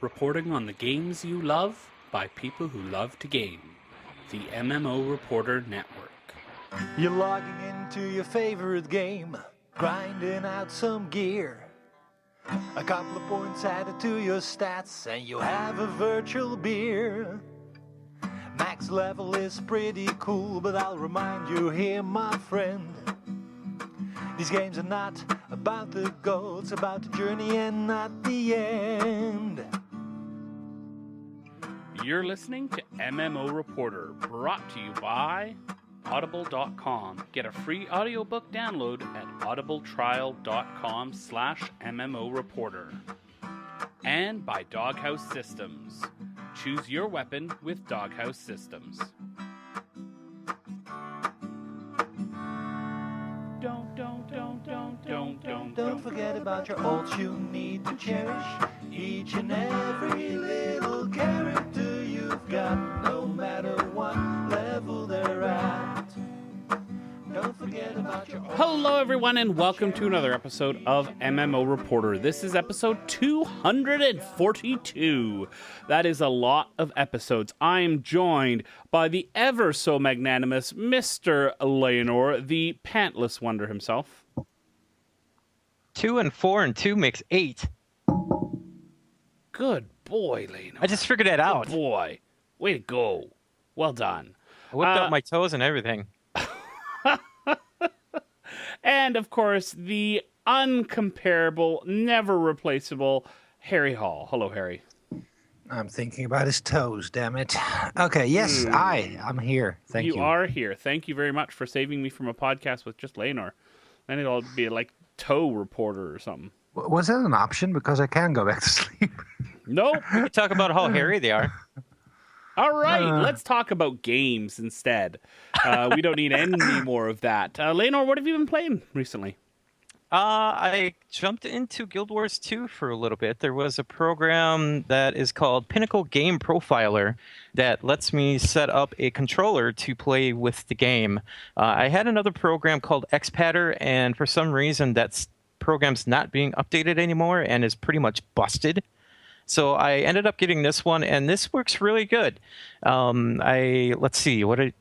reporting on the games you love by people who love to game. The MMO Reporter Network. You're logging into your favorite game, grinding out some gear. A couple of points added to your stats, and you have a virtual beer. Max level is pretty cool, but I'll remind you here, my friend. These games are not about the goal, it's about the journey and not the end. You're listening to MMO Reporter, brought to you by Audible.com. Get a free audiobook download at audibletrial.com/MMO Reporter. And by Doghouse Systems. Choose your weapon with Doghouse Systems. Don't forget about your ults you need to cherish. Each and every little character you've got, no matter what level they're at. Don't forget about your ults. Hello everyone and welcome to another episode of MMO Reporter. This is episode 242. That is a lot of episodes. I am joined by the ever so magnanimous Mr. Layanor, the pantless wonder himself. 2 and 4 and 2 makes 8. Good boy, Layanor. I just figured that out. Good boy. Way to go. Well done. I whipped out my toes and everything. And, of course, the uncomparable, never replaceable Harry Hall. Hello, Harry. I'm thinking about his toes, damn it. Okay, yes, I'm here. Thank you. You are here. Thank you very much for saving me from a podcast with just Layanor. Then it'll be like toe reporter or something. Was that an option? Because I can go back to sleep. Nope. We can talk about how hairy they are. All right, let's talk about games instead. We don't need any more of that. Layanor, what have you been playing recently? I jumped into Guild Wars 2 for a little bit. There was a program that is called Pinnacle Game Profiler that lets me set up a controller to play with the game. I had another program called XPatter, and for some reason that program's not being updated anymore and is pretty much busted. So I ended up getting this one, and this works really good. Let's see, I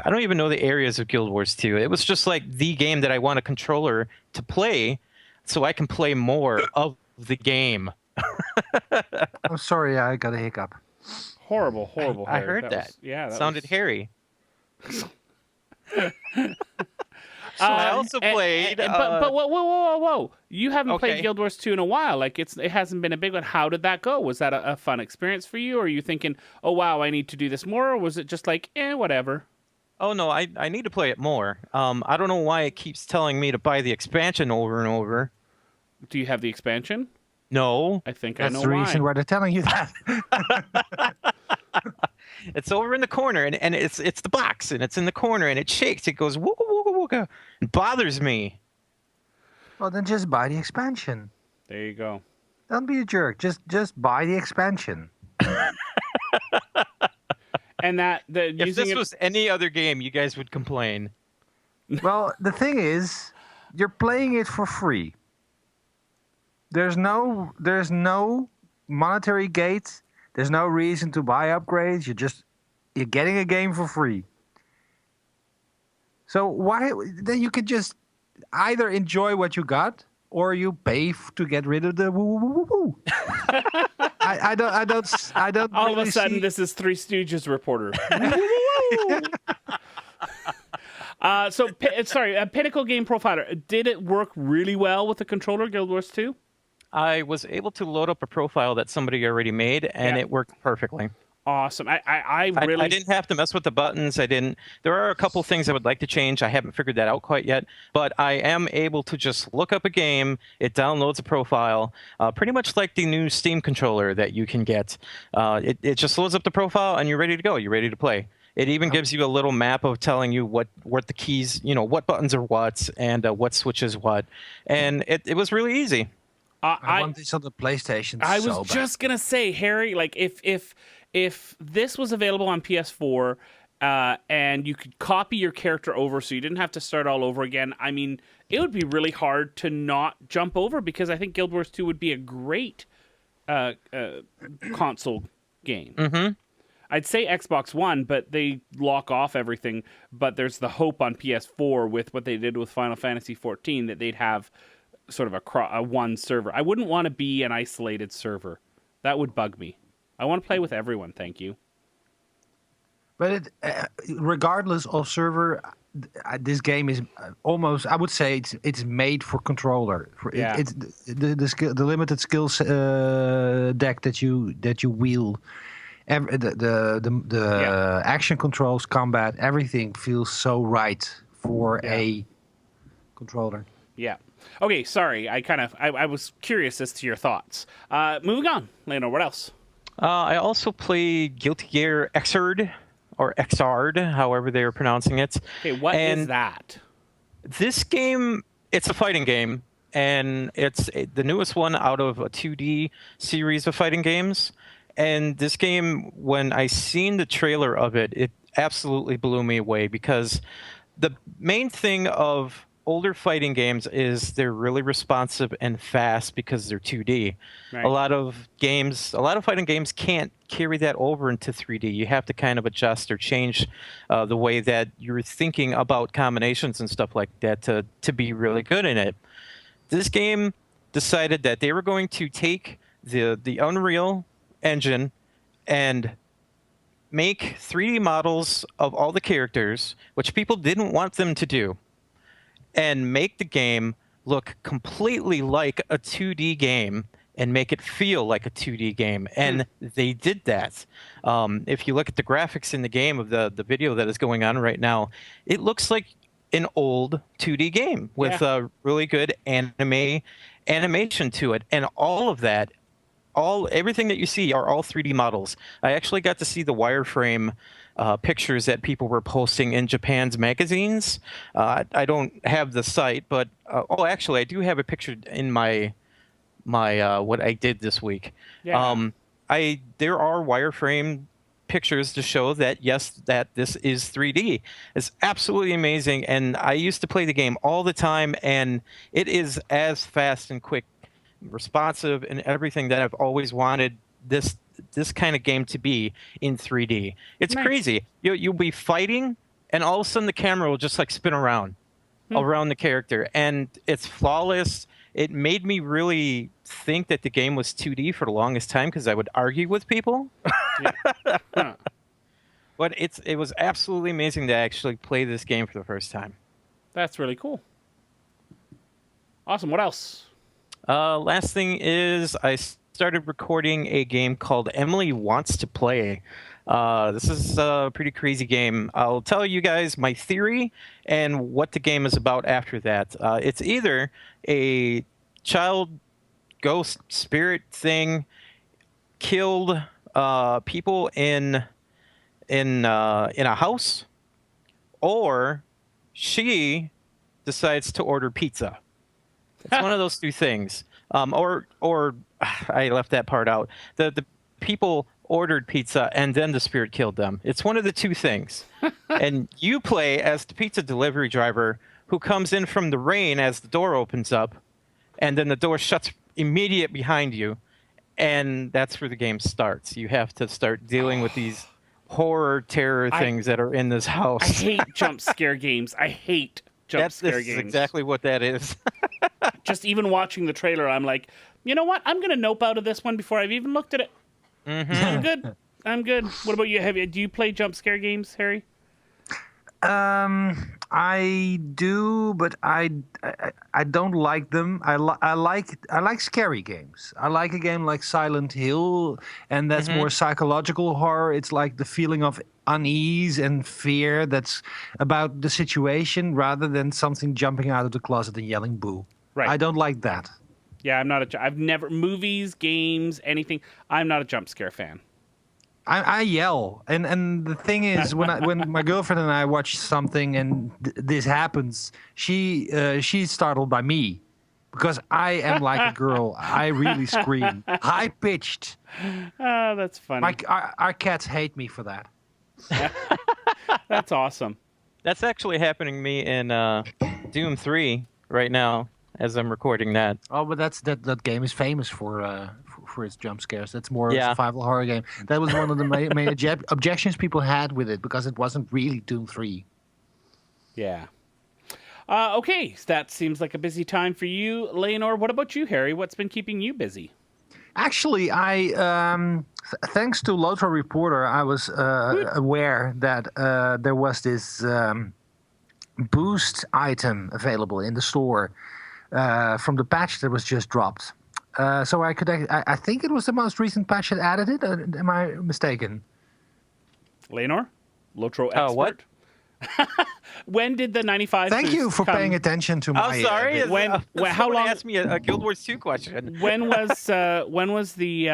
don't even know the areas of Guild Wars 2. It was just like the game that I want a controller to play, so I can play more of the game. I'm sorry, I got a hiccup. Horrible. I Harry. heard that. That sounded hairy. So I also played. But whoa! You haven't played Okay. Guild Wars 2 in a while. Like it hasn't been a big one. How did that go? Was that a fun experience for you, or are you thinking, oh wow, I need to do this more, or was it just like, whatever? Oh no, I need to play it more. I don't know why it keeps telling me to buy the expansion over and over. Do you have the expansion? No, I think That's I know the why. reason why they're telling you that. it's over in the corner, and it's the box, and it's in the corner, and it shakes. It goes wooga wooga wooga. It bothers me. Well, then just buy the expansion. There you go. Don't be a jerk. Just buy the expansion. And If this was any other game, you guys would complain. Well, the thing is, you're playing it for free. There's no monetary gate. There's no reason to buy upgrades. You're getting a game for free. So why then you could just either enjoy what you got or you pay to get rid of the woo woo woo woo. I don't. All really of a sudden, see... this is Three Stooges reporter. Pinnacle Game Profiler. Did it work really well with the controller, Guild Wars 2? I was able to load up a profile that somebody already made, and it worked perfectly. Awesome. I didn't have to mess with the buttons. There are a couple things I would like to change. I haven't figured that out quite yet, but I am able to just look up a game. It downloads a profile, pretty much like the new Steam controller that you can get. It just loads up the profile, and you're ready to go. You're ready to play. It even gives you a little map of telling you what the keys, what buttons are what, and what switches what, and it was really easy. I want this on the PlayStation. I was just gonna say, Harry, like if this was available on PS4 and you could copy your character over so you didn't have to start all over again, I mean, it would be really hard to not jump over because I think Guild Wars 2 would be a great console game. Mm-hmm. I'd say Xbox One, but they lock off everything. But there's the hope on PS4 with what they did with Final Fantasy XIV that they'd have sort of a one server. I wouldn't want to be an isolated server. That would bug me. I want to play with everyone. Thank you. But regardless of server, this game is almost. I would say it's made for controller. Yeah. It's the limited skills deck that you wield. The action controls, combat, everything feels so right for a controller. Yeah. Okay, sorry. I was curious as to your thoughts. Moving on. Layanor, what else? I also play Guilty Gear Xrd, or Xrd, however they are pronouncing it. Okay, what is that? This game, it's a fighting game, and it's the newest one out of a 2D series of fighting games. And this game, when I seen the trailer of it, it absolutely blew me away, because the main thing of older fighting games is they're really responsive and fast because they're 2D. Right. A lot of fighting games can't carry that over into 3D. You have to kind of adjust or change the way that you're thinking about combinations and stuff like that to be really good in it. This game decided that they were going to take the Unreal Engine and make 3D models of all the characters, which people didn't want them to do, and make the game look completely like a 2D game and make it feel like a 2D game. And they did that. If you look at the graphics in the game of the video that is going on right now, it looks like an old 2D game with a really good animation to it. And all of that, everything that you see are all 3D models. I actually got to see the wireframe pictures that people were posting in Japan's magazines. I don't have the site, but actually, I do have a picture in my what I did this week. Yeah. There are wireframe pictures to show that yes, that this is 3D. It's absolutely amazing, and I used to play the game all the time, and it is as fast and quick, responsive, and everything that I've always wanted this kind of game to be in 3D. It's Nice. crazy. You'll be fighting, and all of a sudden the camera will just like spin around the character, and it's flawless. It made me really think that the game was 2D for the longest time, because I would argue with people. But it was absolutely amazing to actually play this game for the first time. That's really cool. Awesome. What else? Last thing is I started recording a game called Emily Wants to Play. This is a pretty crazy game. I'll tell you guys my theory and what the game is about after that. It's either a child ghost spirit thing killed people in a house, or she decides to order pizza. It's one of those two things. Or I left that part out. The people ordered pizza and then the spirit killed them. It's one of the two things. And you play as the pizza delivery driver who comes in from the rain as the door opens up, and then the door shuts immediate behind you, and that's where the game starts. You have to start dealing with these horror terror things that are in this house. I hate jump scare games. I hate jump scare This games. is exactly what that is. Just even watching the trailer, I'm like, you know what? I'm gonna nope out of this one before I've even looked at it. Mm-hmm. I'm good. What about you? Do you play jump scare games, Harry? I do, but I don't like them. I like scary games. I like a game like Silent Hill, and that's more psychological horror. It's like the feeling of unease and fear that's about the situation, rather than something jumping out of the closet and yelling boo. Right. I don't like that. Yeah, I've never movies, games, anything. I'm not a jump scare fan. I yell, and the thing is, when my girlfriend and I watch something and this happens, she's startled by me, because I am like a girl. I really scream, high pitched. Oh, that's funny. Our cats hate me for that. That's awesome. That's actually happening to me in Doom 3 right now as I'm recording that. Oh, but that game is famous for for its jump scares. That's more a Yeah. survival horror game. That was one of the main objections people had with it because it wasn't really Doom 3. Yeah. Okay, so that seems like a busy time for you, Layanor. What about you, Harry? What's been keeping you busy? Actually, thanks to Lotro Reporter, I was aware that there was this boost item available in the store from the patch that was just dropped. So I think it was the most recent patch that added it. Am I mistaken? Layanor? Lotro expert? What? When did the 95 Thank you boost for come? paying attention to my. I'm sorry. When- how someone long- asked me a Guild Wars 2 question? When was the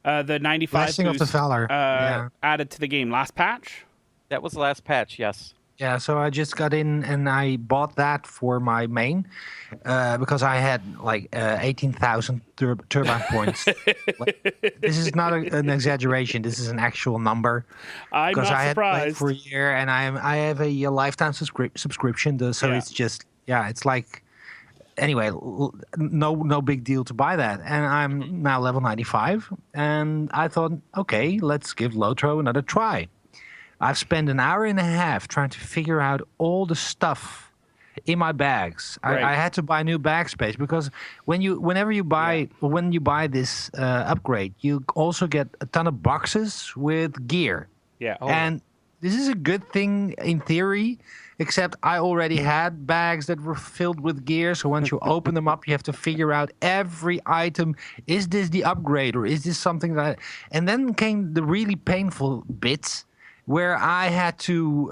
95 Blessing of the boost Valor. Yeah. added to the game? Last patch? That was the last patch, yes. Yeah, so I just got in and I bought that for my main because I had like 18,000 turbine points. This is not an exaggeration. This is an actual number. I'm Because not I had played surprised. for a year and I have a lifetime subscription. So Yeah. it's just, it's like, anyway, no big deal to buy that. And I'm now level 95. And I thought, okay, let's give Lotro another try. I've spent an hour and a half trying to figure out all the stuff in my bags. Right. I had to buy new bag space because when you buy this upgrade, you also get a ton of boxes with gear. Yeah. And this is a good thing in theory, except I already had bags that were filled with gear. So once you open them up, you have to figure out every item. Is this the upgrade or is this something that... And then came the really painful bits where I had to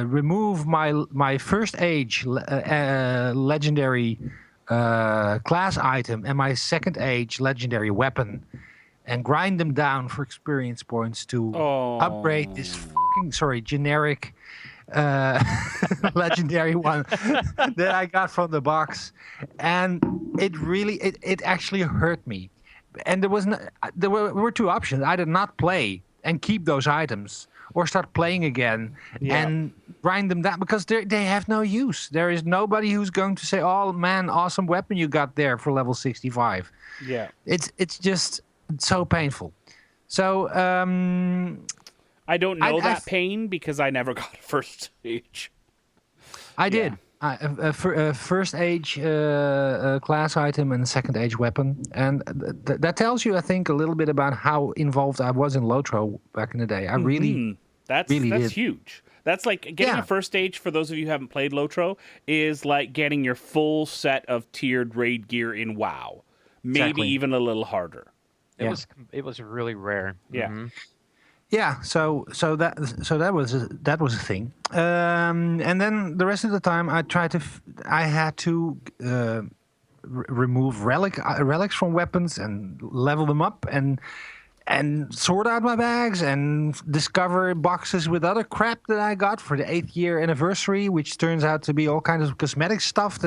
remove my first age legendary class item and my second age legendary weapon and grind them down for experience points to upgrade this generic legendary one that I got from the box. And it actually hurt me. And there were two options. I did not play and keep those items, or start playing again and grind them down because they have no use. There is nobody who's going to say, "Oh man, awesome weapon you got there for level 65." Yeah. It's just so painful. So I don't know I that pain because I never got a first stage. I did. First age class item and second age weapon. And that tells you, I think, a little bit about how involved I was in Lotro back in the day. I really, That's really did. huge. That's like getting a first stage, for those of you who haven't played Lotro, is like getting your full set of tiered raid gear in WoW. Maybe Exactly. even a little harder. It was really rare. Yeah. Mhm. Yeah, so that was a thing, and then the rest of the time I had to remove relics from weapons and level them up and sort out my bags and discover boxes with other crap that I got for the 8th year anniversary, which turns out to be all kinds of cosmetic stuff.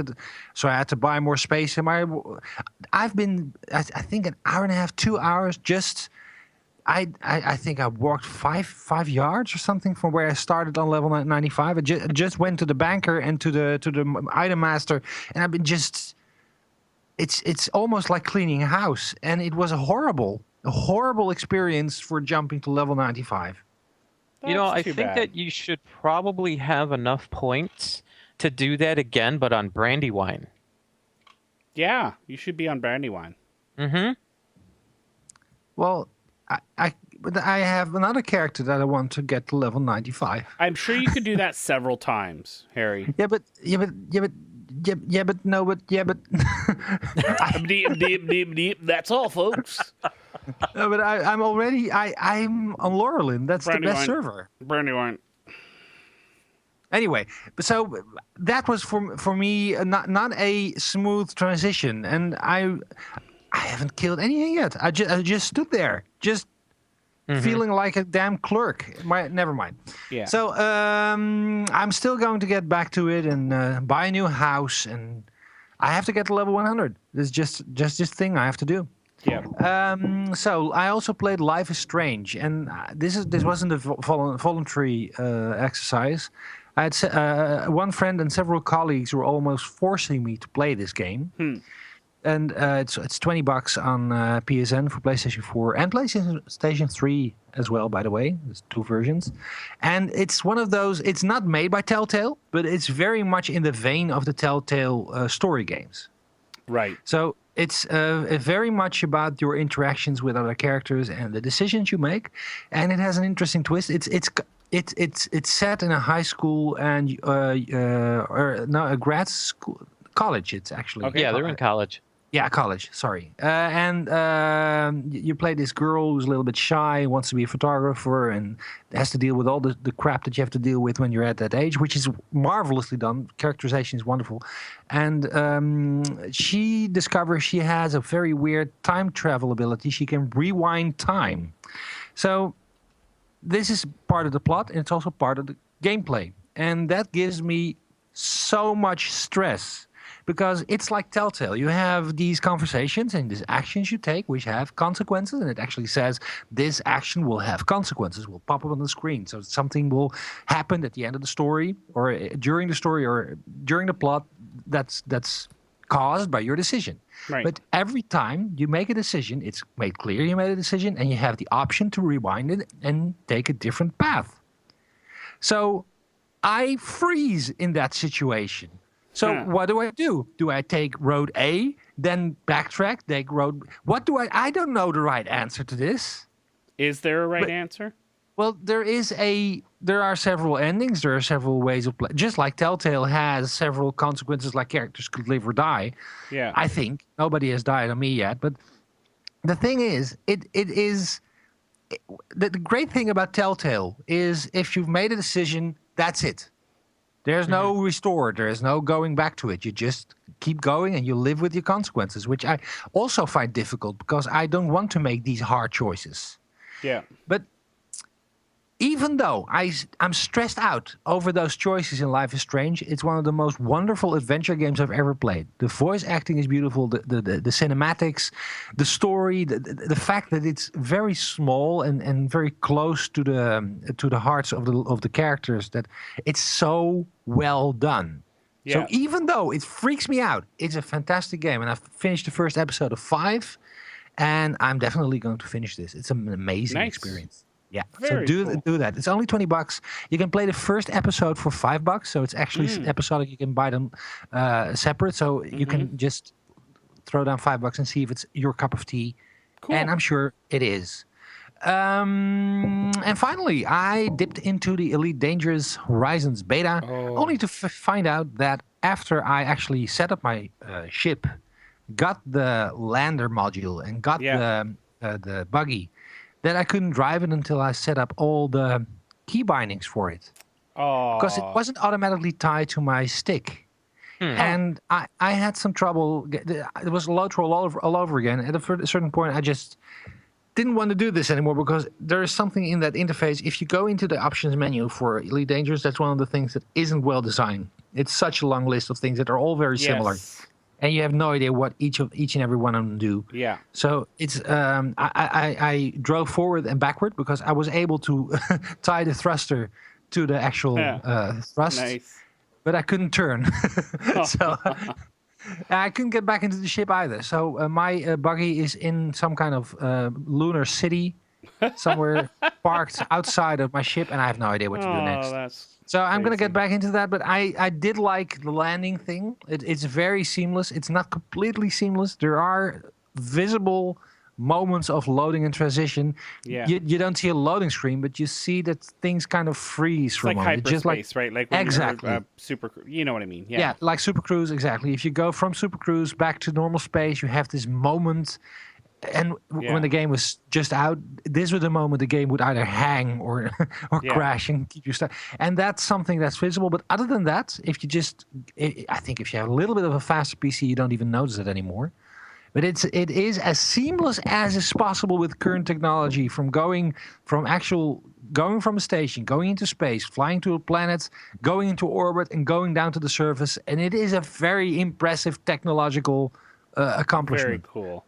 So I had to buy more space in my. I've been I think an hour and a half, 2 hours just. I think I walked five yards or something from where I started on level 95. I just went to the banker and to the item master, and I've been just. It's almost like cleaning a house, and it was a horrible experience for jumping to level 95. You know, That's I too think bad. that you should probably have enough points to do that again, but on Brandywine. Yeah, you should be on Brandywine. Mm-hmm. Well, but I have another character that I want to get to level 95. I'm sure you could do that several times, Harry. But Deep, deep, deep, deep. That's all, folks. no, but I'm already I'm on Laurelin. That's the Brandywine. best server. Brandywine. Anyway, so that was for me not a smooth transition, and I haven't killed anything yet. I just stood there, just feeling like a damn clerk. Never mind. Yeah. So I'm still going to get back to it and buy a new house, and I have to get to level 100. It's just this thing I have to do. Yeah. So I also played Life is Strange, and this wasn't a voluntary exercise. I had one friend and several colleagues were almost forcing me to play this game. and it's $20 on PSN for PlayStation 4 and PlayStation 3 as well. By the way, there's 2 versions, and it's one of those. It's not made by Telltale, but it's very much in the vein of the Telltale story games. Right. So it's very much about your interactions with other characters and the decisions you make, and it has an interesting twist. It's set in a high school and a grad school, college. It's actually Yeah, they're in college. Yeah, college. Sorry, and you play this girl who's a little bit shy, wants to be a photographer, and has to deal with all the crap that you have to deal with when you're at that age, which is marvelously done. Characterization is wonderful, and she discovers she has a very weird time travel ability. She can rewind time, so this is part of the plot, and it's also part of the gameplay, and that gives me so much stress. Because it's like Telltale. You have these conversations and these actions you take, which have consequences. And it actually says this action will have consequences, will pop up on the screen. So something will happen at the end of the story or during the story or during the plot that's caused by your decision. Right. But every time you make a decision, it's made clear you made a decision and you have the option to rewind it and take a different path. So I freeze in that situation. So what do I do? Do I take road A, then backtrack, take road... What do I don't know the right answer to this. Is there a right answer? Well, there are several endings. There are several ways of play. Just like Telltale has several consequences, like characters could live or die. Yeah. I think. Nobody has died on me yet. But the thing is, the great thing about Telltale is if you've made a decision, that's it. There's no restore. There's no going back to it. You just keep going and you live with your consequences, which I also find difficult because I don't want to make these hard choices. Yeah. But even though I'm stressed out over those choices in Life is Strange, it's one of the most wonderful adventure games I've ever played. The voice acting is beautiful, the cinematics, the story, the fact that it's very small and very close to the hearts of the characters, that it's so well done. Yeah. So even though it freaks me out, it's a fantastic game. And I've finished the first episode of 5, and I'm definitely going to finish this. It's an amazing experience. Yeah, Very so cool. do that. It's only $20. You can play the first episode for $5, so it's actually episodic. You can buy them separate, so you can just throw down $5 and see if it's your cup of tea. Cool. And I'm sure it is. And finally, I dipped into the Elite Dangerous Horizons beta, only to find out that after I actually set up my ship, got the lander module, and got the buggy, that I couldn't drive it until I set up all the key bindings for it. Because it wasn't automatically tied to my stick. And I had some trouble. It was a load roll all over again. At a certain point, I just didn't want to do this anymore because there is something in that interface. If you go into the options menu for Elite Dangerous, that's one of the things that isn't well designed. It's such a long list of things that are all very similar. And you have no idea what each and every one of them do. Yeah. So it's I drove forward and backward because I was able to tie the thruster to the actual thrust. Nice. But I couldn't turn. So I couldn't get back into the ship either. So my buggy is in some kind of lunar city somewhere parked outside of my ship, and I have no idea what to do next. So I'm going to get back into that, but I did like the landing thing. It's very seamless. It's not completely seamless. There are visible moments of loading and transition. Yeah. You don't see a loading screen, but you see that things kind of freeze for a moment. Hyperspace, Just right? Like when exactly. you're, Super, you know what I mean? Yeah, like Super Cruise, exactly. If you go from Super Cruise back to normal space, you have this moment. And when the game was just out, this was the moment the game would either hang or crash and keep you stuck. And that's something that's visible. But other than that, I think if you have a little bit of a faster PC, you don't even notice it anymore. But it is as seamless as is possible with current technology, from going from a station, going into space, flying to a planet, going into orbit, and going down to the surface. And it is a very impressive technological accomplishment. Very cool.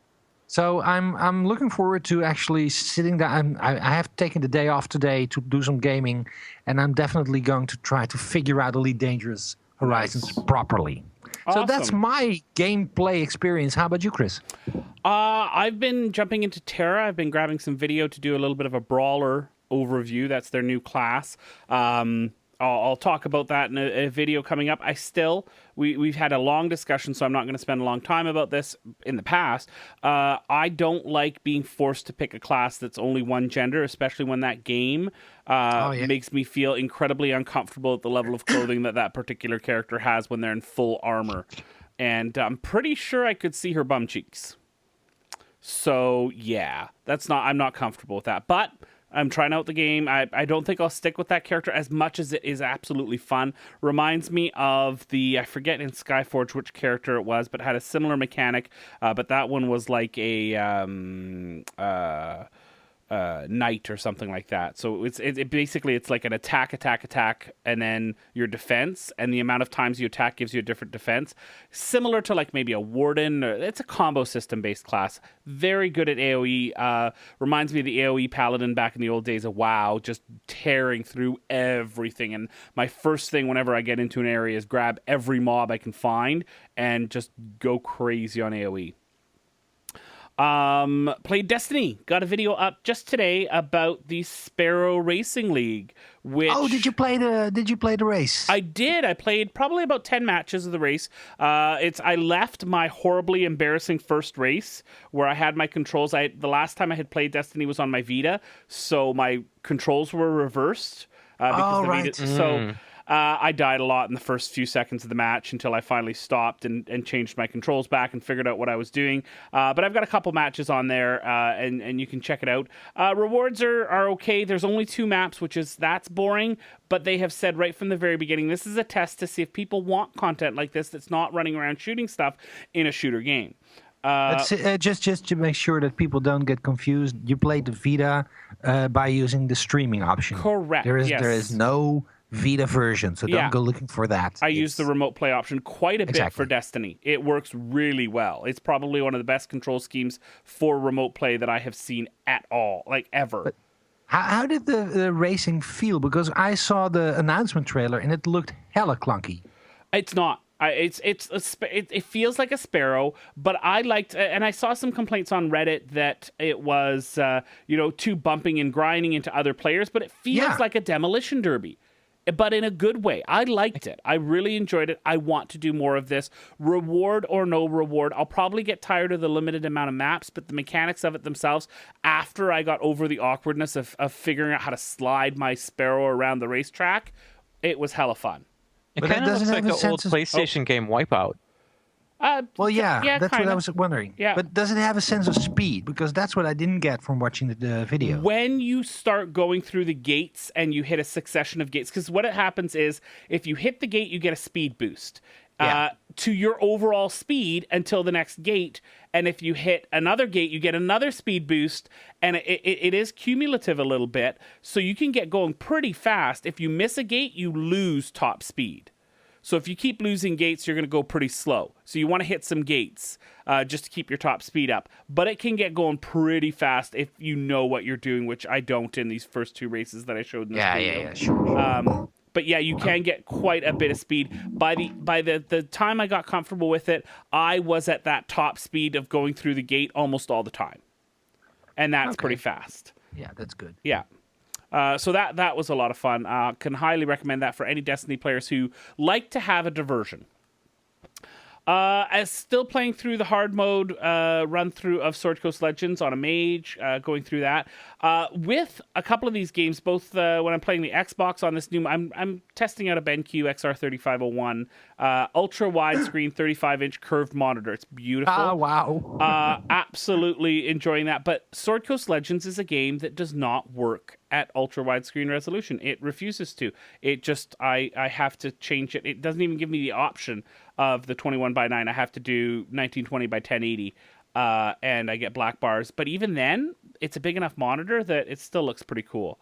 So I'm looking forward to actually sitting down. I have taken the day off today to do some gaming, and I'm definitely going to try to figure out Elite Dangerous Horizons properly. So that's Awesome. my gameplay experience. How about you, Chris? I've been jumping into Terra. I've been grabbing some video to do a little bit of a brawler overview. That's their new class. I'll talk about that in a video coming up. We've had a long discussion, so I'm not going to spend a long time about this in the past. I don't like being forced to pick a class that's only one gender, especially when that game makes me feel incredibly uncomfortable at the level of clothing that particular character has when they're in full armor. And I'm pretty sure I could see her bum cheeks. So yeah, I'm not comfortable with that. But I'm trying out the game. I don't think I'll stick with that character as much as it is absolutely fun. Reminds me of I forget in Skyforge which character it was, but had a similar mechanic. But that one was like a knight or something like that. So it basically it's like an attack, and then your defense, and the amount of times you attack gives you a different defense. Similar to like maybe a warden. It's a combo system based class. Very good at AoE. Reminds me of the AoE paladin back in the old days of WoW, just tearing through everything. And my first thing whenever I get into an area is grab every mob I can find and just go crazy on AoE. Played Destiny. Got a video up just today about the Sparrow Racing League. Which Did you play the race? I did. I played probably about 10 matches of the race. I left my horribly embarrassing first race where I had my controls. The last time I had played Destiny was on my Vita, so my controls were reversed because the right. Vita. So I died a lot in the first few seconds of the match until I finally stopped and changed my controls back and figured out what I was doing. But I've got a couple matches on there, and you can check it out. Rewards are okay. There's only 2 maps, that's boring. But they have said right from the very beginning, this is a test to see if people want content like this that's not running around shooting stuff in a shooter game. Just to make sure that people don't get confused, you played the Vita by using the streaming option. Correct. There yes. is no Vita version, so don't go looking for that. I use the remote play option quite a bit for Destiny. It works really well. It's probably one of the best control schemes for remote play that I have seen at all, like ever. But how did the racing feel? Because I saw the announcement trailer and it looked hella clunky. It's not. It feels like a Sparrow, but I liked, and I saw some complaints on Reddit that it was too bumping and grinding into other players, but it feels like a demolition derby. But in a good way. I liked it. I really enjoyed it. I want to do more of this. Reward or no reward. I'll probably get tired of the limited amount of maps, but the mechanics of it themselves, after I got over the awkwardness of figuring out how to slide my Sparrow around the racetrack, it was hella fun. It kind of looks like the old PlayStation game Wipeout. That's kinda. what I was wondering. Yeah. But does it have a sense of speed? Because that's what I didn't get from watching the video. When you start going through the gates and you hit a succession of gates, because what happens is if you hit the gate, you get a speed boost to your overall speed until the next gate. And if you hit another gate, you get another speed boost. And it is cumulative a little bit. So you can get going pretty fast. If you miss a gate, you lose top speed. So if you keep losing gates, you're going to go pretty slow. So you want to hit some gates just to keep your top speed up. But it can get going pretty fast if you know what you're doing, which I don't in these first 2 races that I showed in this video. Yeah, sure. But yeah, you can get quite a bit of speed. By the time I got comfortable with it, I was at that top speed of going through the gate almost all the time. And that's pretty fast. Yeah, that's good. Yeah. So that was a lot of fun. Can highly recommend that for any Destiny players who like to have a diversion. As still playing through the hard mode run through of Sword Coast Legends on a mage, going through that with a couple of these games. Both when I'm playing the Xbox on this new, I'm testing out a BenQ XR3501 ultra widescreen 35-inch curved monitor. It's beautiful. Oh wow! Absolutely enjoying that. But Sword Coast Legends is a game that does not work at ultra widescreen resolution. It refuses to. It just I have to change it. It doesn't even give me the option of the 21:9. I have to do 1920 by 1080, and I get black bars. But even then, it's a big enough monitor that it still looks pretty cool.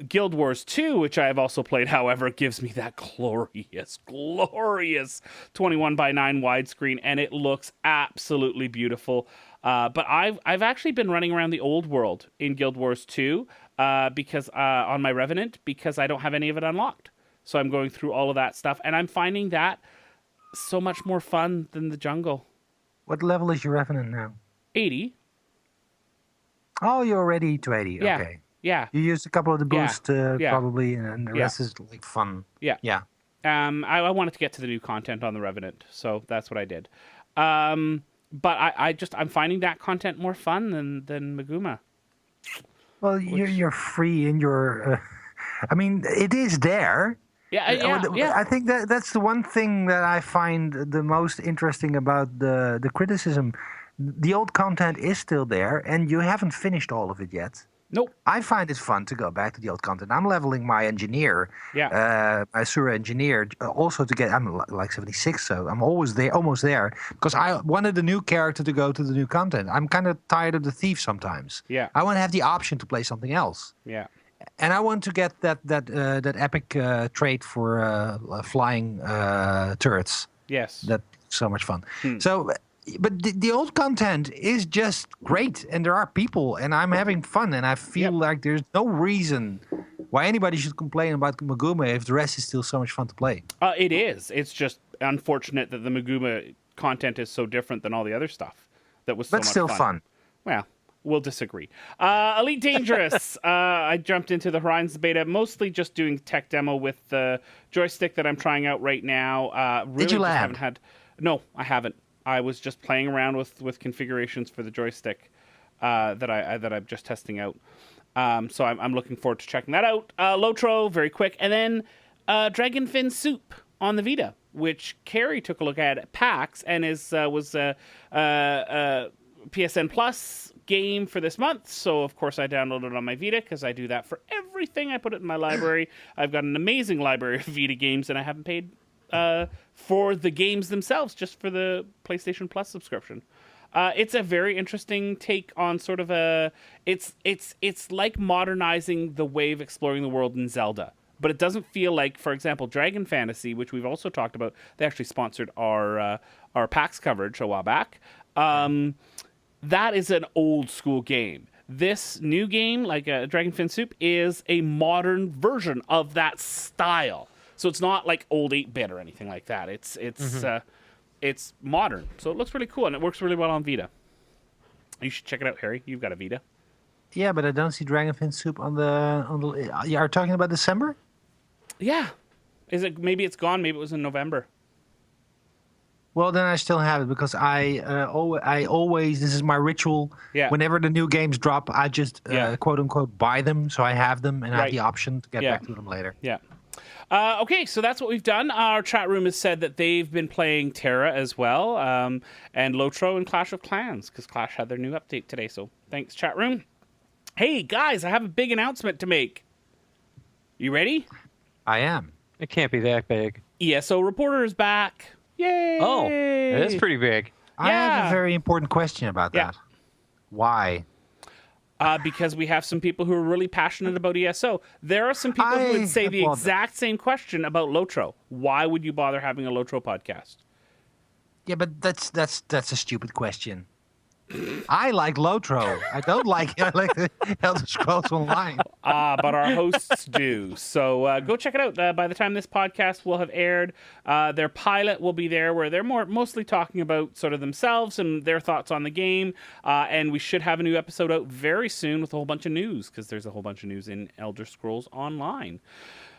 Guild Wars 2, which I have also played, however, gives me that glorious 21:9 widescreen, and it looks absolutely beautiful. But I've actually been running around the old world in Guild Wars 2 because on my Revenant, because I don't have any of it unlocked. So I'm going through all of that stuff, and I'm finding that so much more fun than the jungle. What level is your Revenant now? 80. Oh, you're already to 80. Yeah. Okay. Yeah. You used a couple of the Yeah. boosts Yeah. probably, and the Yeah. rest is like fun. Yeah. Yeah. I wanted to get to the new content on the Revenant, so that's what I did. But I'm finding that content more fun than Maguma. Well, you're free in your. I mean, it is there. Yeah. I think that's the one thing that I find the most interesting about the criticism. The old content is still there, and you haven't finished all of it yet. Nope. I find it fun to go back to the old content. I'm leveling my engineer, my Sura engineer, also to get. I'm like 76, so I'm almost there, because I wanted the new character to go to the new content. I'm kind of tired of the thief sometimes. Yeah. I want to have the option to play something else. Yeah. And I want to get that epic trait for flying turrets. Yes. That's so much fun. So, but the old content is just great, and there are people, and I'm having fun, and I feel like there's no reason why anybody should complain about Maguma if the rest is still so much fun to play. It is. It's just unfortunate that the Maguma content is so different than all the other stuff that was so But much still fun. Well, we'll disagree. Elite Dangerous. I jumped into the Horizons beta, mostly just doing tech demo with the joystick that I'm trying out right now. Really Did you just land? No, I haven't. I was just playing around with configurations for the joystick that I'm just testing out. So I'm looking forward to checking that out. Lotro, very quick, and then Dragonfin Soup on the Vita, which Carrie took a look at PAX and was a PSN Plus game for this month. So of course I downloaded it on my Vita because I do that for everything. I put it in my library. I've got an amazing library of Vita games, and I haven't paid for the games themselves, just for the PlayStation Plus subscription. It's a very interesting take on sort of it's like modernizing the way of exploring the world in Zelda, but it doesn't feel like, for example, Dragon Fantasy, which we've also talked about. They actually sponsored our PAX coverage a while back. That is an old school game. This new game, like Dragonfin Soup, is a modern version of that style. So it's not like old 8-bit or anything like that. It's modern, so it looks really cool, and it works really well on Vita. You should check it out, Harry. You've got a Vita. Yeah, but I don't see Dragonfin Soup on the. You are talking about December? Yeah. Is it? Maybe it's gone. Maybe it was in November. Well, then I still have it, because I always, this is my ritual. Yeah. Whenever the new games drop, I just quote unquote buy them, so I have them and I have the option to get back to them later. Yeah. Okay, so that's what we've done. Our chat room has said that they've been playing Terra as well, and Lotro and Clash of Clans, because Clash had their new update today. So thanks, chat room. Hey guys, I have a big announcement to make. You ready? I am. It can't be that big. ESO Reporter is back. Yay! Oh, it is pretty big. I have a very important question about that. Why? Because we have some people who are really passionate about ESO. There are some people who would say the exact same question about Lotro. Why would you bother having a Lotro podcast? Yeah, but that's a stupid question. I like Lotro. I don't like the Elder Scrolls Online. But our hosts do. So go check it out. By the time this podcast will have aired, their pilot will be there, where they're mostly talking about sort of themselves and their thoughts on the game. And we should have a new episode out very soon with a whole bunch of news, because there's a whole bunch of news in Elder Scrolls Online.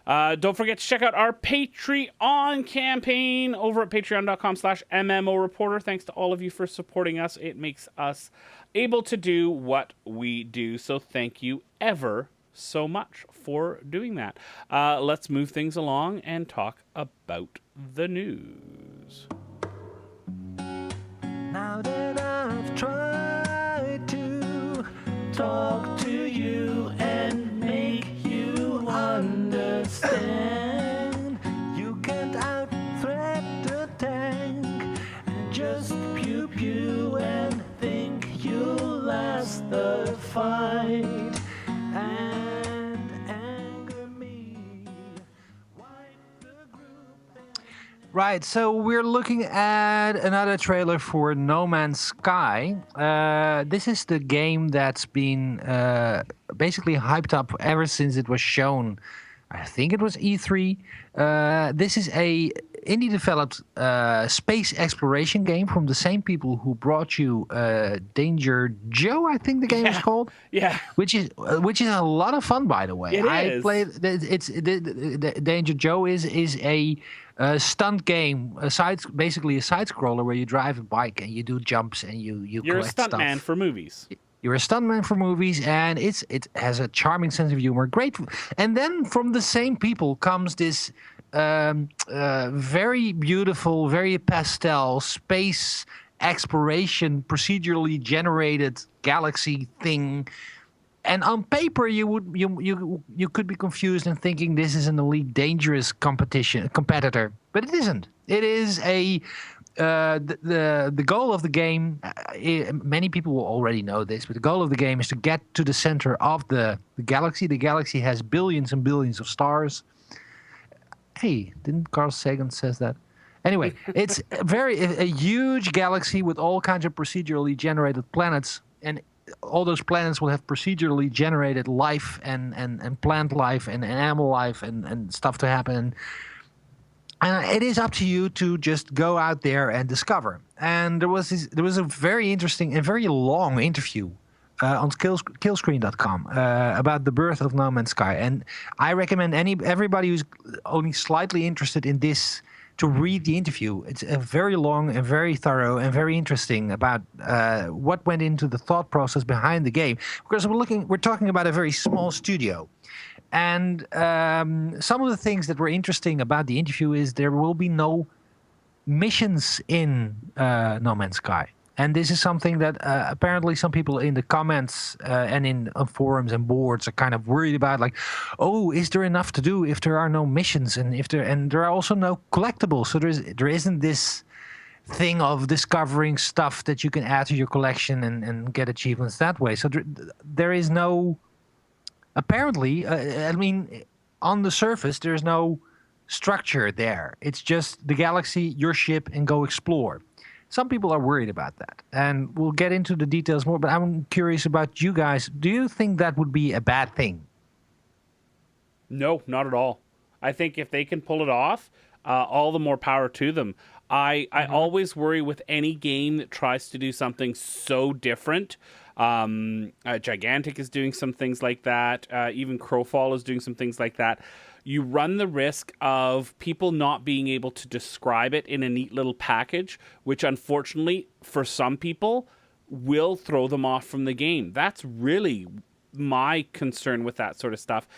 Don't forget to check out our Patreon campaign over at patreon.com/MMO Reporter. Thanks to all of you for supporting us. It makes us able to do what we do. So thank you ever so much for doing that. Let's move things along and talk about the news. Now that I've tried to talk to you and make you understand, you can't out-threat the tank and just pew-pew and think you'll last the fight and anger me. Wipe the group. Right, so we're looking at another trailer for No Man's Sky. This is the game that's been basically hyped up ever since it was shown. I think it was E3. This is a indie developed space exploration game from the same people who brought you Danger Joe, I think the game is called. Yeah. Which is a lot of fun, by the way. It I is. played the Danger Joe is a stunt game, basically a side scroller where you drive a bike and you do jumps and you You're a collect stuff. stuntman for movies. You're a stuntman for movies, and it has a charming sense of humor. Great, and then from the same people comes this very beautiful, very pastel space exploration, procedurally generated galaxy thing. And on paper, you could be confused and thinking this is an Elite Dangerous competitor, but it isn't. It is a the goal of the game. Many people will already know this, but the goal of the game is to get to the center of the galaxy. The galaxy has billions and billions of stars. Hey, didn't Carl Sagan says that? Anyway, it's a huge galaxy with all kinds of procedurally generated planets, and all those planets will have procedurally generated life and plant life and animal life and stuff to happen. And it is up to you to just go out there and discover. And there was a very interesting and very long interview on Killscreen.com about the birth of No Man's Sky. And I recommend everybody who's only slightly interested in this to read the interview. It's a very long and very thorough and very interesting about what went into the thought process behind the game. Because we're talking about a very small studio. And some of the things that were interesting about the interview is there will be no missions in No Man's Sky. And this is something that apparently some people in the comments and in forums and boards are kind of worried about. Like, oh, is there enough to do if there are no missions and there are also no collectibles? So there isn't this thing of discovering stuff that you can add to your collection and get achievements that way. So there is no. Apparently, I mean, on the surface, there's no structure there. It's just the galaxy, your ship, and go explore. Some people are worried about that, and we'll get into the details more, but I'm curious about you guys. Do you think that would be a bad thing? No, not at all. I think if they can pull it off, all the more power to them. I always worry with any game that tries to do something so different. Gigantic is doing some things like that. Even Crowfall is doing some things like that. You run the risk of people not being able to describe it in a neat little package, which unfortunately for some people will throw them off from the game. That's really my concern with that sort of stuff.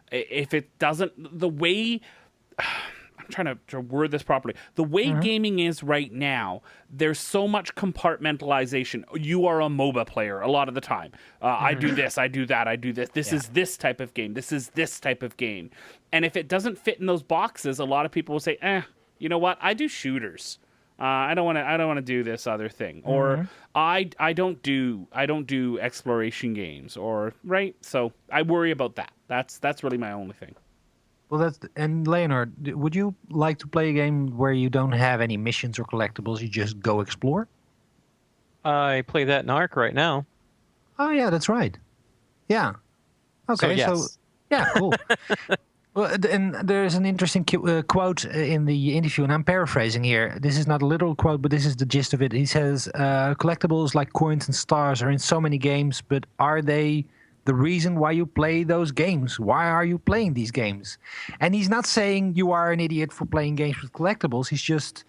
If it doesn't, the way... I'm trying to word this properly. The way gaming is right now, there's so much compartmentalization. You are a MOBA player a lot of the time. I do this, I do that, I do this. This is this type of game. This is this type of game. And if it doesn't fit in those boxes, a lot of people will say, you know what? I do shooters. I don't want to do this other thing. Or I don't do exploration games. Or right. So I worry about that. That's really my only thing. Well, and Layanor, would you like to play a game where you don't have any missions or collectibles? You just go explore? I play that in Ark right now. Oh, yeah, that's right. Yeah. Okay, so yeah, cool. Well, and there's an interesting quote in the interview, and I'm paraphrasing here. This is not a literal quote, but this is the gist of it. He says, collectibles like coins and stars are in so many games, but are they the reason why you play those games? Why are you playing these games? And he's not saying you are an idiot for playing games with collectibles. He's just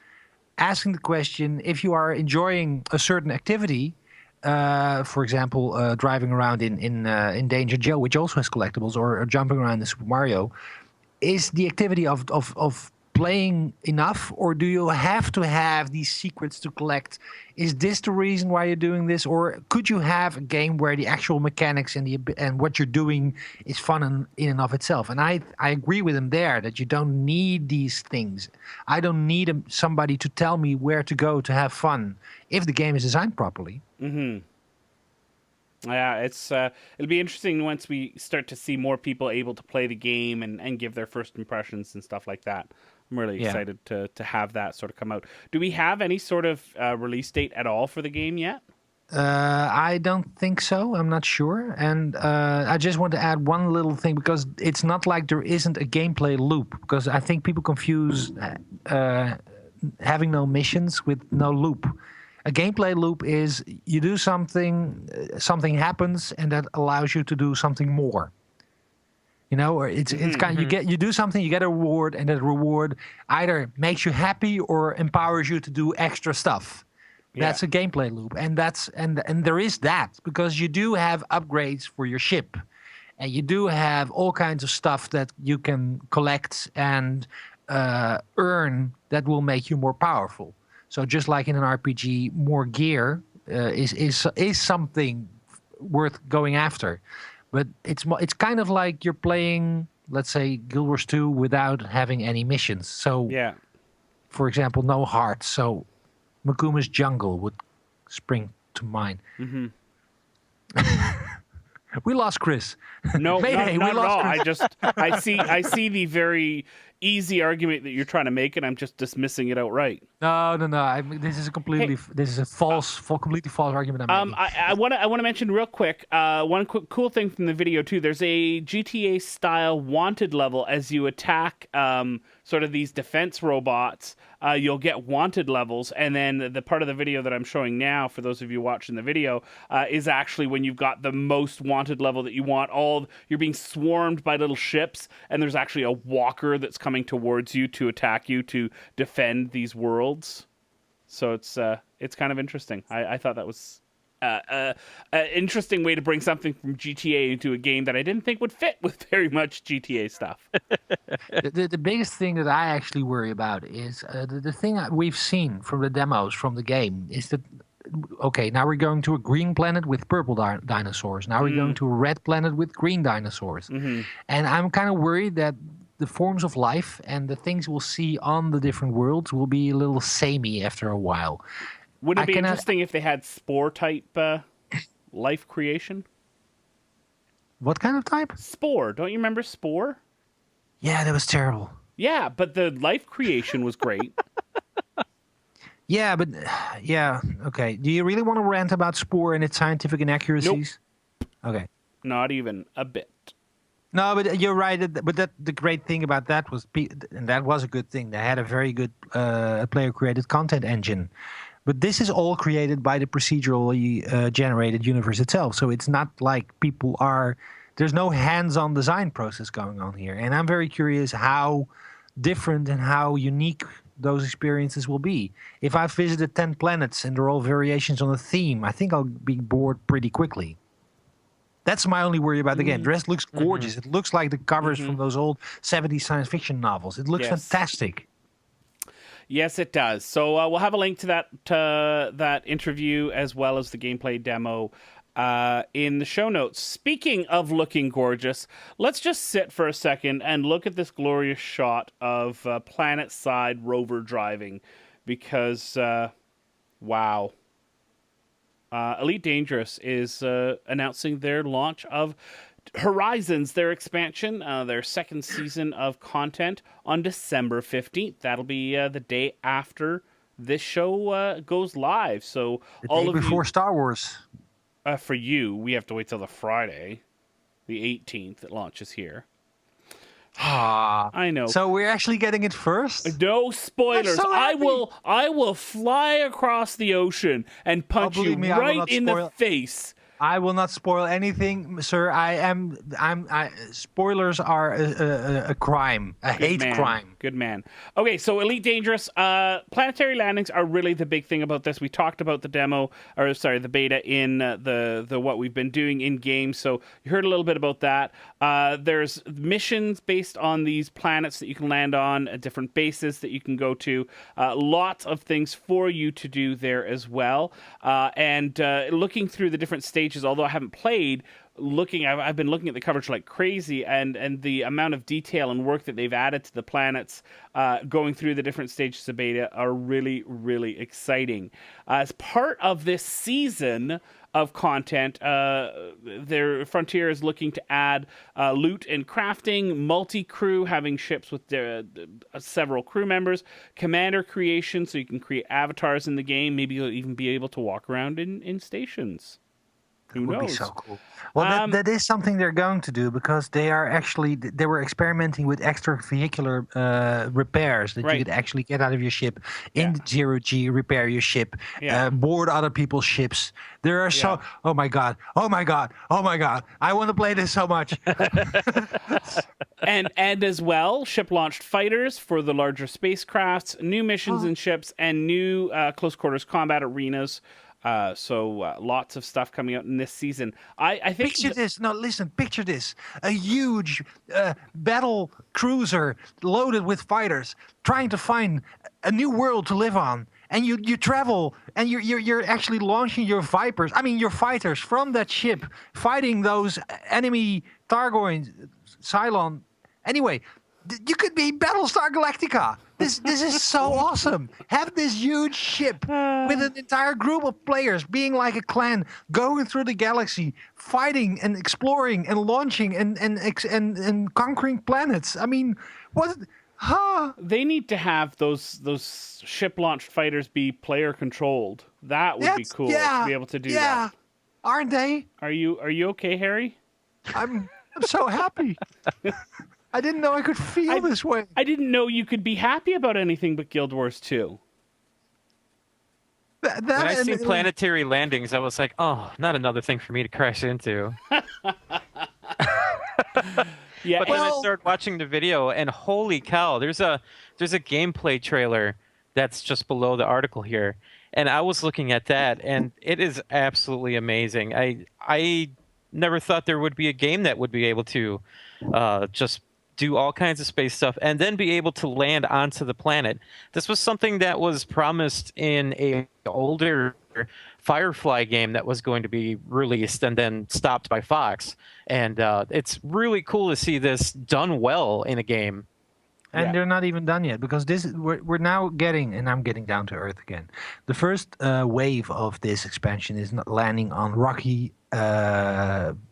asking the question, if you are enjoying a certain activity, for example, driving around in Danger Joe, which also has collectibles, or jumping around in Super Mario, is the activity of playing enough, or do you have to have these secrets to collect? Is this the reason why you're doing this, or could you have a game where the actual mechanics and what you're doing is fun in and of itself? And I agree with him there that you don't need these things. I don't need somebody to tell me where to go to have fun if the game is designed properly. Mm-hmm. Yeah, it'll be interesting once we start to see more people able to play the game and give their first impressions and stuff like that. I'm really excited to have that sort of come out. Do we have any sort of release date at all for the game yet? I don't think so. I'm not sure. And I just want to add one little thing because it's not like there isn't a gameplay loop. Because I think people confuse having no missions with no loop. A gameplay loop is you do something, something happens, and that allows you to do something more. You know, or it's kind of, you do something, you get a reward, and that reward either makes you happy or empowers you to do extra stuff. That's a gameplay loop, and there is that because you do have upgrades for your ship, and you do have all kinds of stuff that you can collect and earn that will make you more powerful. So just like in an RPG, more gear is something worth going after, but it's kind of like you're playing, let's say, Guild Wars 2 without having any missions. So for example, no hearts. So Makuma's Jungle would spring to mind. Mm-hmm. We lost Chris. No, Mayday, not we at all. lost Chris. I see the very easy argument that you're trying to make, and I'm just dismissing it outright. No. This is completely completely false argument. I want to mention real quick one quick cool thing from the video too. There's a GTA style wanted level as you attack sort of these defense robots. You'll get wanted levels, and then the part of the video that I'm showing now, for those of you watching the video, is actually when you've got the most wanted level that you want. You're being swarmed by little ships, and there's actually a walker that's coming towards you to attack you to defend these worlds. So it's kind of interesting. I thought that was an interesting way to bring something from GTA into a game that I didn't think would fit with very much GTA stuff. The biggest thing that I actually worry about is the thing we've seen from the demos from the game is that, okay, now we're going to a green planet with purple dinosaurs. Now we're going to a red planet with green dinosaurs. And I'm kind of worried that the forms of life and the things we'll see on the different worlds will be a little samey after a while. Wouldn't it be interesting if they had spore type life creation? What kind of type? Spore. Don't you remember Spore? Yeah, that was terrible. Yeah, but the life creation was great. Yeah, but okay. Do you really want to rant about Spore and its scientific inaccuracies? Nope. Okay. Not even a bit. No, but you're right. But the great thing about that was, and that was a good thing. They had a very good player-created content engine. But this is all created by the procedurally generated universe itself. So it's not like there's no hands-on design process going on here. And I'm very curious how different and how unique those experiences will be. If I've visited 10 planets and they're all variations on a theme, I think I'll be bored pretty quickly. That's my only worry about the game. The rest looks gorgeous. It looks like the covers from those old 70s science fiction novels. It looks fantastic. Yes, it does. So we'll have a link to that interview as well as the gameplay demo in the show notes. Speaking of looking gorgeous, let's just sit for a second and look at this glorious shot of planet-side rover driving because, wow. Elite Dangerous is announcing their launch of Horizons, their expansion, their second season of content on December 15th. That'll be the day after this show goes live. So the day before Star Wars. For you, we have to wait till the Friday, the 18th. It launches here. I know. So we're actually getting it first? No spoilers. So I will fly across the ocean and punch you right in the face. I will not spoil anything, sir. Spoilers are a crime, a hate crime. Good man. Okay, so Elite Dangerous, planetary landings are really the big thing about this. We talked about the the beta in the what we've been doing in game. So you heard a little bit about that. There's missions based on these planets that you can land on, different bases that you can go to. Lots of things for you to do there as well. And looking through the different stages stages, although I haven't played, I've been looking at the coverage like crazy, and the amount of detail and work that they've added to the planets going through the different stages of beta are really, really exciting. As part of this season of content, their Frontier is looking to add loot and crafting, multi-crew, having ships with several crew members, commander creation, so you can create avatars in the game. Maybe you'll even be able to walk around in stations. Who would knows? be so cool. Well, that is something they're going to do, because they were experimenting with extravehicular repairs that Right. you could actually get out of your ship in zero G, repair your ship, board other people's ships. There are oh my god, I want to play this so much. and as well, ship-launched fighters for the larger spacecrafts, new missions and ships, and new close quarters combat arenas. So lots of stuff coming out in this season. I think Picture this. No, listen. Picture this. A huge battle cruiser loaded with fighters, trying to find a new world to live on. And you travel, and you're actually launching your Vipers. I mean, your fighters from that ship, fighting those enemy Targoins, Cylon. Anyway, you could be Battlestar Galactica. This is so awesome. Have this huge ship with an entire group of players, being like a clan, going through the galaxy, fighting and exploring and launching and conquering planets. I mean, what? They need to have those ship-launched fighters be player-controlled. That would be cool to be able to do that. Aren't they? Are you okay, Harry? I'm so happy. I didn't know I could feel this way. I didn't know you could be happy about anything but Guild Wars 2. When I seen planetary landings, I was like, oh, not another thing for me to crash into. Yeah, but then I started watching the video, and holy cow, there's a gameplay trailer that's just below the article here, and I was looking at that, and it is absolutely amazing. I never thought there would be a game that would be able to just do all kinds of space stuff and then be able to land onto the planet. This was something that was promised in a older Firefly game that was going to be released and then stopped by Fox. And it's really cool to see this done well in a game. And they're not even done yet, because we're now getting, and I'm getting down to earth again. The first wave of this expansion is not landing on rocky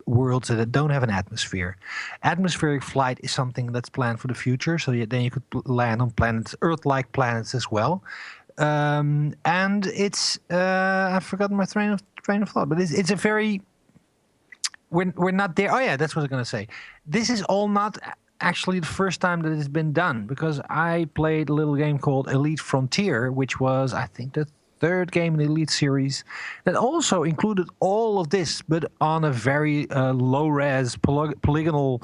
worlds that don't have an atmosphere. Atmospheric flight is something that's planned for the future, so then you could land on planets, Earth-like planets as well. And it's I've forgotten my train of thought, but it's a very we're not there. Oh yeah, that's what I was gonna say. This is all not actually the first time that it's been done, because I played a little game called Elite Frontier, which was, I think, the third game in the Elite series that also included all of this, but on a very low-res polygonal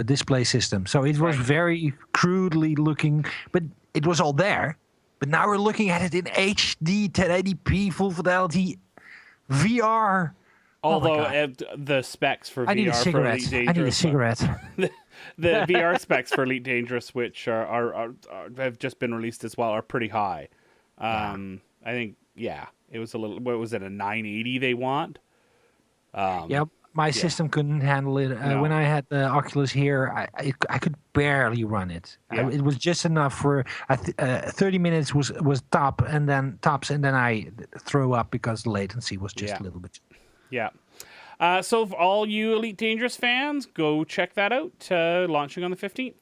display system. So it was very crudely looking, but it was all there. But now we're looking at it in HD, 1080p, full fidelity, VR. Although the specs for VR for Elite Dangerous, I need a cigarette. the VR specs for Elite Dangerous, which are have just been released as well, are pretty high. I think it was a little. What was it? A 980 they want? Yep. My system couldn't handle it. No. When I had the Oculus here, I could barely run it. Yeah. It was just enough for 30 minutes was tops, and then I threw up because the latency was just a little bit. Yeah. So for all you Elite Dangerous fans, go check that out, launching on the 15th.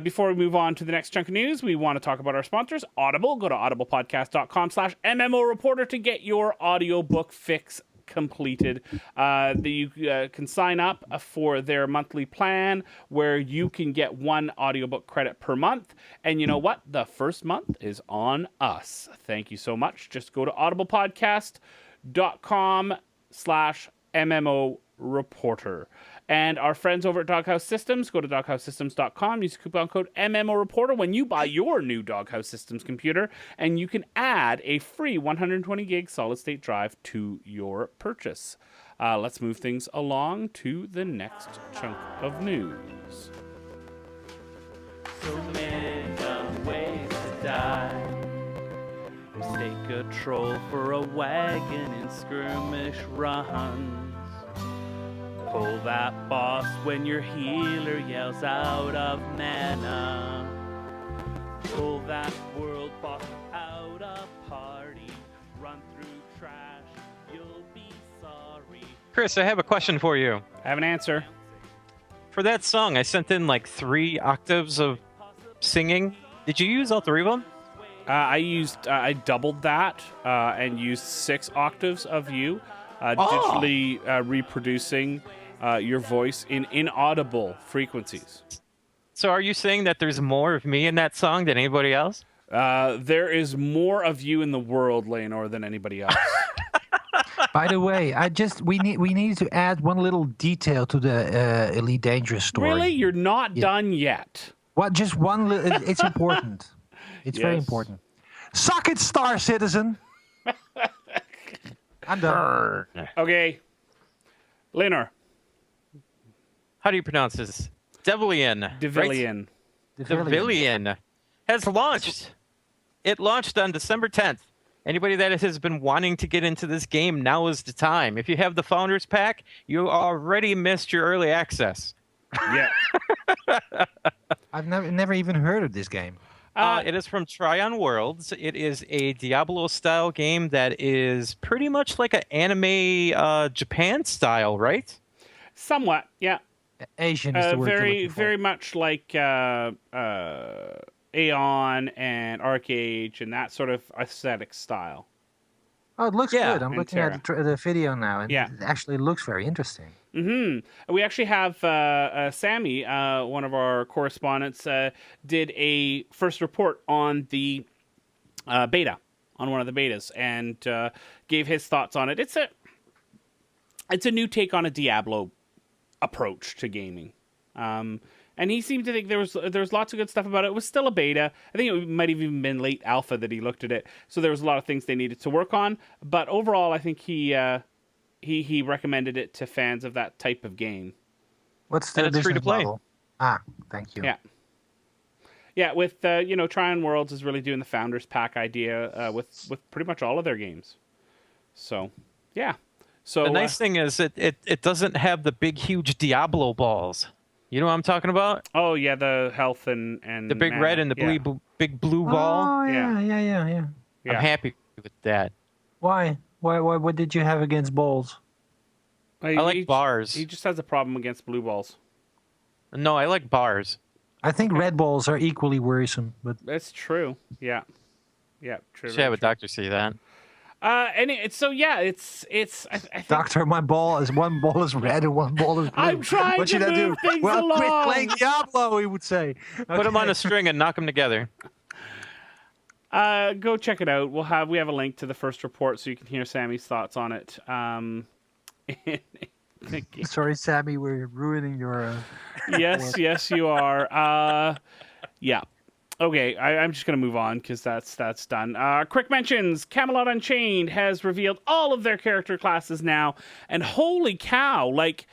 Before we move on to the next chunk of news, we want to talk about our sponsors, Audible. Go to audiblepodcast.com/MMO Reporter to get your audiobook fix completed. You can sign up for their monthly plan where you can get one audiobook credit per month. And you know what? The first month is on us. Thank you so much. Just go to audiblepodcast.com/MMO Reporter. And our friends over at Doghouse Systems, go to doghousesystems.com, use coupon code MMO Reporter when you buy your new Doghouse Systems computer, and you can add a free 120 gig solid state drive to your purchase. Let's move things along to the next chunk of news. So many ways to die. Mistake a troll for a wagon in skirmish runs. Pull that boss when your healer yells out of mana. Pull that world boss out of party. Run through trash, you'll be sorry. Chris, I have a question for you. I have an answer. For that song, I sent in like 3 octaves of singing. Did you use all 3 of them? I doubled that and used 6 octaves of you, digitally reproducing your voice in inaudible frequencies. So are you saying that there's more of me in that song than anybody else? There is more of you in the world, Layanor, than anybody else. By the way, we need to add one little detail to the Elite Dangerous story. Really? You're not done yet? What? Just one. It's important. It's very Yes. important. Suck it, Star Citizen. I'm done. Okay. Layanor. How do you pronounce this? Devilian. Devillian. Devilian has launched. It launched on December 10th. Anybody that has been wanting to get into this game, now is the time. If you have the Founders Pack, you already missed your early access. Yeah. I've never even heard of this game. It is from Tryon Worlds. It is a Diablo-style game that is pretty much like an anime Japan style, right? Somewhat, yeah. Asian is the word you're Very, looking for. very much like Aeon and Arcade and that sort of aesthetic style. Oh, it looks Yeah, good. I'm and looking at the video now, and Yeah. it actually looks very interesting. We actually have Sammy, one of our correspondents, did a first report on the beta, on one of the betas, and gave his thoughts on it. It's a new take on a Diablo approach to gaming. And he seemed to think there was lots of good stuff about it. It was still a beta. I think it might have even been late alpha that he looked at it. So there was a lot of things they needed to work on. But overall, I think he recommended it to fans of that type of game. What's the And it's free to business play. model? Ah, thank you. Yeah. Yeah, with Tryon Worlds is really doing the Founders Pack idea with pretty much all of their games. So, yeah. So The nice thing is it doesn't have the big, huge Diablo balls. You know what I'm talking about? oh yeah, the health and The big mana. red and the Yeah. big blue ball. Oh Yeah. yeah. Yeah. I'm happy with that. Why? What did you have against balls? I like bars. He just has a problem against blue balls. No, I like bars. I think red balls are equally worrisome, but That's true. Yeah. Yeah. True. Should very have a true. doctor see that. It's I think doctor, one ball is red and one ball is blue. I'm trying what to should I do? move things Well, quit along. playing Diablo, he would say. Put them on Okay. a string and knock them together. go check it out. We have a link to the first report so you can hear Sammy's thoughts on it. Sorry, Sammy, we're ruining your. yes, you are. Yeah. Okay, I'm just going to move on because that's done. Quick mentions. Camelot Unchained has revealed all of their character classes now. And holy cow, like,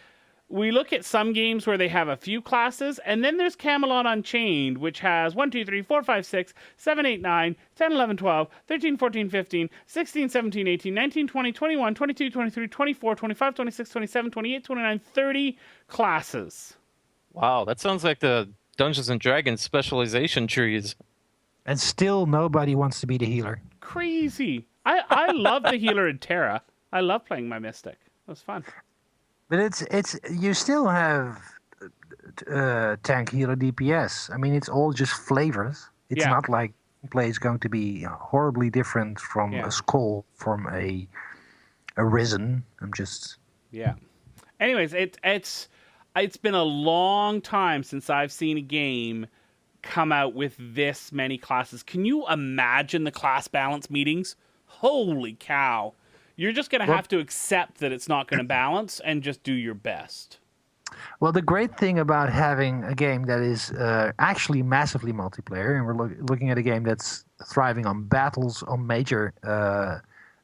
we look at some games where they have a few classes, and then there's Camelot Unchained, which has 1, 2, 3, 4, 5, 6, 7, 8, 9, 10, 11, 12, 13, 14, 15, 16, 17, 18, 19, 20, 21, 22, 23, 24, 25, 26, 27, 28, 29, 30 classes. Wow, that sounds like the Dungeons and Dragons specialization trees. And still, nobody wants to be the healer. Crazy. I love the healer in Terra. I love playing my Mystic. It was fun. But it's you still have tank, healer, DPS. I mean, it's all just flavors. It's Yeah. not like play is going to be horribly different from Yeah. a Skull, from a Risen. I'm just. Yeah. Anyways, it's been a long time since I've seen a game come out with this many classes. Can you imagine the class balance meetings? Holy cow. You're just going to have to accept that it's not going to balance and just do your best. Well, the great thing about having a game that is actually massively multiplayer, and we're looking at a game that's thriving on battles, on major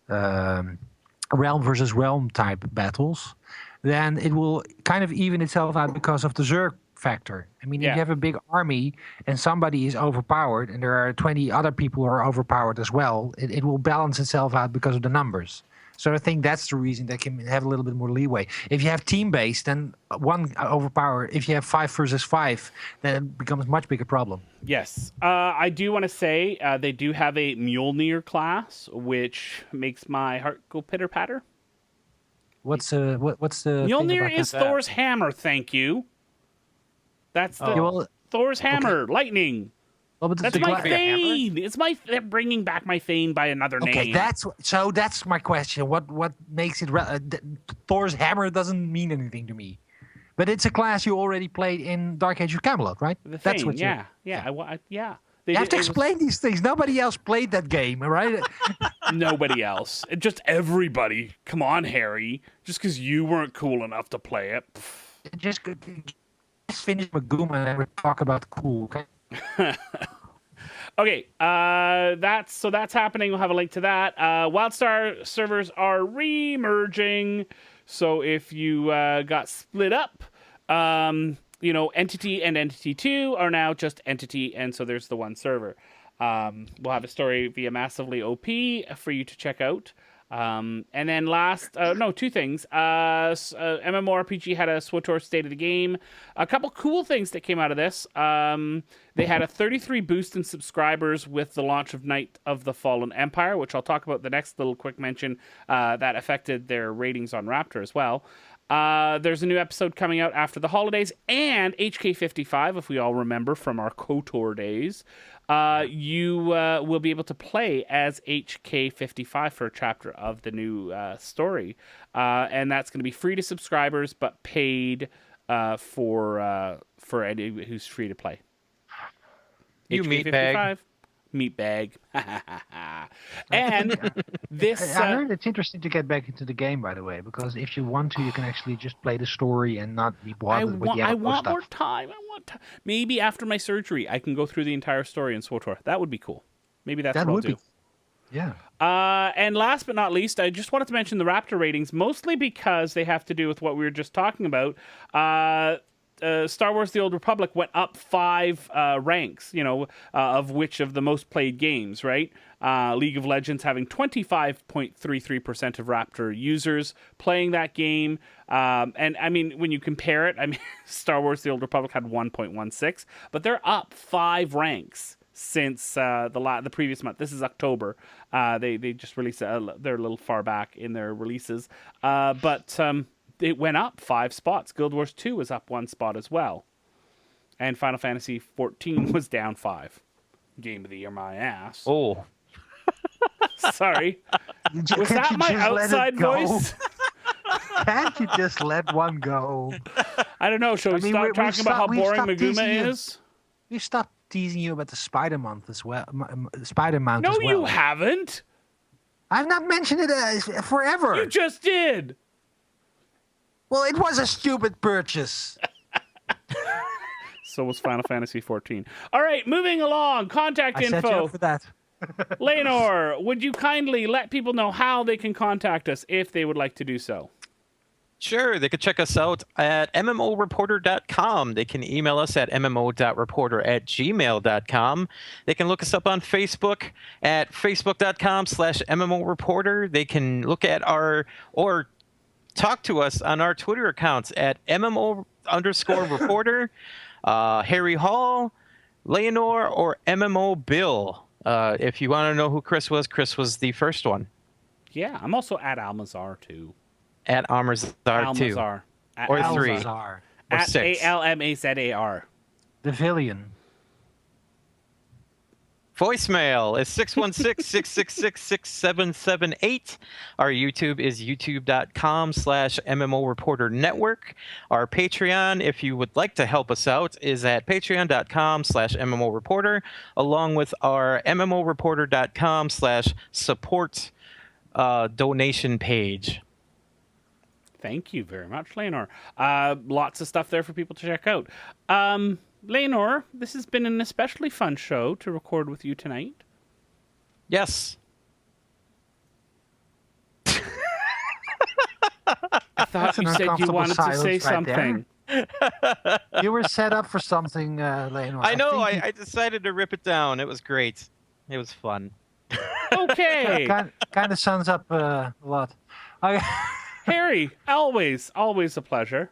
realm versus realm type battles, then it will kind of even itself out because of the Zerg factor. I mean, Yeah. if you have a big army and somebody is overpowered and there are 20 other people who are overpowered as well, it will balance itself out because of the numbers. So I think that's the reason they can have a little bit more leeway. If you have team-based, then one overpowered. If you have 5 versus 5, then it becomes a much bigger problem. Yes. I do want to say they do have a Mjolnir class, which makes my heart go pitter-patter. What's the thing Mjolnir about is that? Thor's hammer, thank you. That's the Yeah, well, Thor's hammer, lightning. well, but That's the my gla- Thane. It's my they're bringing back my Thane by another Okay, name. that's my question. What makes it? Thor's hammer doesn't mean anything to me, but it's a class you already played in Dark Age of Camelot, right? The That's Thane, what yeah. They You have did- to it was- explain these things. Nobody else played that game, all right? Nobody else. Just everybody. Come on, Harry. Just because you weren't cool enough to play it. Pff. just finish Maguma and then we'll talk about cool. Okay. Okay, that's happening. We'll have a link to that. WildStar servers are re-merging. So if you got split up, Entity and Entity 2 are now just Entity, and so there's the one server. We'll have a story via Massively OP for you to check out. And then two things. MMORPG had a SWTOR State of the Game. A couple cool things that came out of this. They had a 33 boost in subscribers with the launch of Night of the Fallen Empire, which I'll talk about the next little quick mention that affected their ratings on Raptor as well. There's a new episode coming out after the holidays, and HK55, if we all remember from our KOTOR days, you will be able to play as HK55 for a chapter of the new story. And that's going to be free to subscribers, but paid for anyone who's free to play. You HK55. Meatbag. And this... I heard it's interesting to get back into the game, by the way, because if you want to, you can actually just play the story and not be bothered with the I MMO want stuff. more time. Maybe after my surgery, I can go through the entire story in SWTOR. That would be cool. Maybe that's That what I'll would do. be. Yeah. And last but not least, I just wanted to mention the Raptor ratings, mostly because they have to do with what we were just talking about. Star Wars The Old Republic went up 5 ranks, of which of the most played games, right? League of Legends having 25.33% of Raptor users playing that game. And I mean, when you compare it, Star Wars The Old Republic had 1.16, but they're up 5 ranks since the previous month. This is October. They just released they're a little far back in their releases. But it went up 5 spots. Guild Wars 2 was up 1 spot as well. And Final Fantasy 14 was down 5. Game of the year, my ass. Oh. Sorry. Was Can't that you my just let it outside go? voice? Can't you just let one go? I don't know. Shall we stop talking about how boring Maguma is? We've stopped teasing you about the Spider Month as well. Spider Mount No, as well. you haven't. I've not mentioned it forever. You just did. Well, it was a stupid purchase. So was Final Fantasy 14. All right, moving along. Contact I set you info. up for that. Layanor, would you kindly let people know how they can contact us if they would like to do so? Sure, they could check us out at MMOReporter.com. They can email us at MMO.reporter@gmail.com. They can look us up on Facebook at Facebook.com/MMOReporter. They can look at or talk to us on our Twitter accounts at MMO_reporter, Harry Hall, Layanor, or MMO Bill. If you want to know who Chris was the first one. Yeah, I'm also at Almazar too. At Almazar 2. Almazar. At Or Almazar. 3. Almazar. Or At 6. ALMAZAR. The villain. Voicemail is 616-666-6778. Our YouTube is youtube.com/MMO Reporter Network. Our Patreon, if you would like to help us out, is at patreon.com/MMO Reporter, along with our MMOReporter.com/support donation page. Thank you very much, Layanor. Lots of stuff there for people to check out. Layanor, this has been an especially fun show to record with you tonight. Yes. I thought That's an you said you uncomfortable wanted to say silence right something. there. You were set up for something, Layanor. I know. think I decided to rip it down. It was great. It was fun. Okay. kind of sums up a lot. I, Harry, always a pleasure.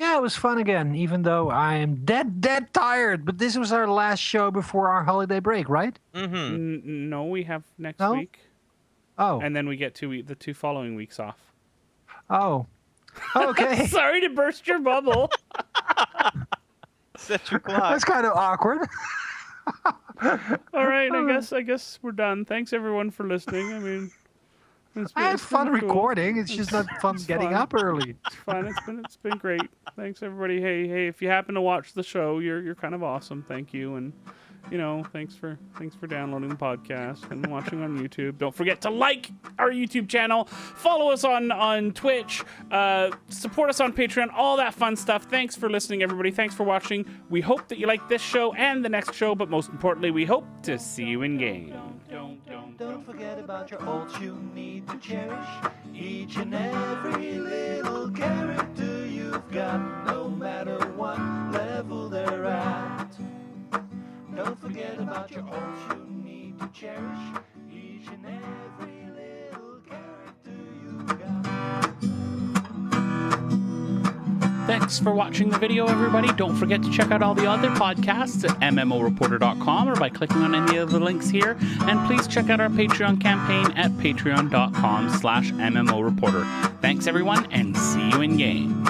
yeah, it was fun again, even though I am dead tired. But this was our last show before our holiday break, right? Mm-hmm. No, we have next No? week. Oh. And then we get the 2 following weeks off. Oh. Okay. Sorry to burst your bubble. Set your clock. That's kind of awkward. All right, I guess we're done. Thanks everyone for listening. I mean, I had it's fun been cool. recording. It's just not fun It's getting fun. up early. It's fun. It's been great. Thanks everybody. Hey, if you happen to watch the show, you're kind of awesome. Thank you, and thanks for downloading the podcast and watching on YouTube. Don't forget to like our YouTube channel, follow us on Twitch, support us on Patreon, all that fun stuff. Thanks for listening, everybody. Thanks for watching. We hope that you like this show and the next show, but most importantly, we hope to see you in game. Don't forget about your ults you need to cherish. Each and every little character you've got, no matter what level they're at. Don't forget about your ults you need to cherish. Each and every little character you've got. Thanks for watching the video, everybody. Don't forget to check out all the other podcasts at MMOReporter.com or by clicking on any of the links here. And please check out our Patreon campaign at patreon.com/MMOReporter. Thanks, everyone, and see you in game.